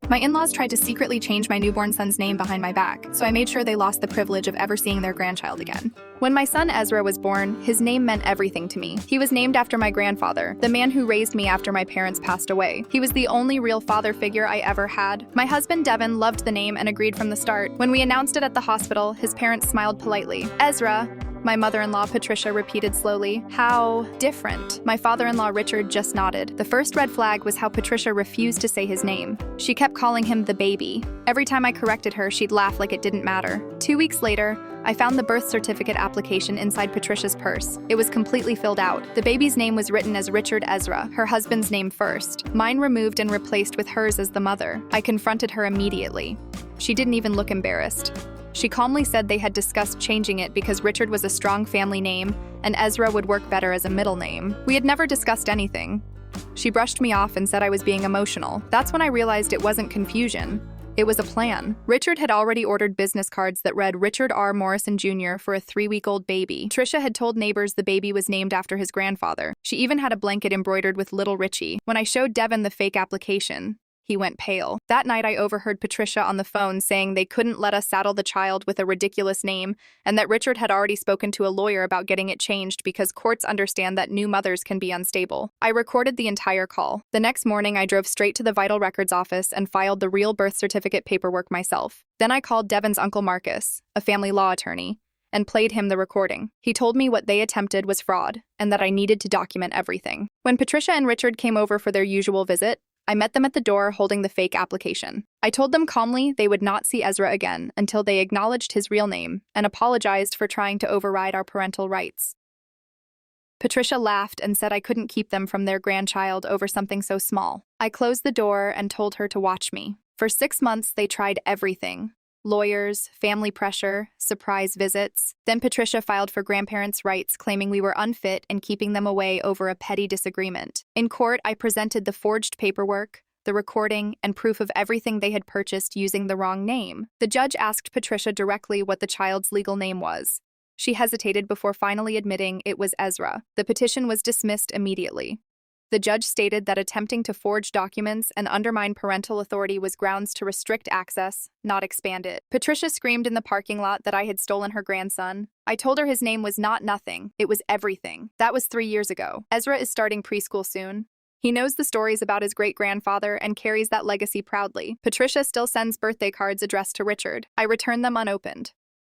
My in-laws tried to secretly change my newborn son's name behind my back, so I made sure they lost the privilege of ever seeing their grandchild again. When my son Ezra was born, his name meant everything to me. He was named after my grandfather, the man who raised me after my parents passed away. He was the only real father figure I ever had. My husband Devin loved the name and agreed from the start. When we announced it at the hospital, his parents smiled politely. Ezra, my mother-in-law Patricia repeated slowly. How different. My father-in-law Richard just nodded. The first red flag was how Patricia refused to say his name. She kept calling him the baby. Every time I corrected her, she'd laugh like it didn't matter. 2 weeks later, I found the birth certificate application inside Patricia's purse. It was completely filled out. The baby's name was written as Richard Ezra, her husband's name first. Mine removed and replaced with hers as the mother. I confronted her immediately. She didn't even look embarrassed. She calmly said they had discussed changing it because Richard was a strong family name and Ezra would work better as a middle name. We had never discussed anything. She brushed me off and said I was being emotional. That's when I realized it wasn't confusion. It was a plan. Richard had already ordered business cards that read Richard R. Morrison Jr. for a 3-week-old baby. Tricia had told neighbors the baby was named after his grandfather. She even had a blanket embroidered with Little Richie. When I showed Devin the fake application, he went pale. That night, I overheard Patricia on the phone saying they couldn't let us saddle the child with a ridiculous name and that Richard had already spoken to a lawyer about getting it changed because courts understand that new mothers can be unstable. I recorded the entire call. The next morning, I drove straight to the Vital Records office and filed the real birth certificate paperwork myself. Then I called Devin's uncle Marcus, a family law attorney, and played him the recording. He told me what they attempted was fraud and that I needed to document everything. When Patricia and Richard came over for their usual visit, I met them at the door holding the fake application. I told them calmly they would not see Ezra again until they acknowledged his real name and apologized for trying to override our parental rights. Patricia laughed and said I couldn't keep them from their grandchild over something so small. I closed the door and told her to watch me. For 6 months, they tried everything. Lawyers, family pressure, surprise visits. Then Patricia filed for grandparents' rights, claiming we were unfit and keeping them away over a petty disagreement. In court, I presented the forged paperwork, the recording, and proof of everything they had purchased using the wrong name. The judge asked Patricia directly what the child's legal name was. She hesitated before finally admitting it was Ezra. The petition was dismissed immediately. The judge stated that attempting to forge documents and undermine parental authority was grounds to restrict access, not expand it. Patricia screamed in the parking lot that I had stolen her grandson. I told her his name was not nothing, it was everything. That was 3 years ago. Ezra is starting preschool soon. He knows the stories about his great-grandfather and carries that legacy proudly. Patricia still sends birthday cards addressed to Richard. I return them unopened.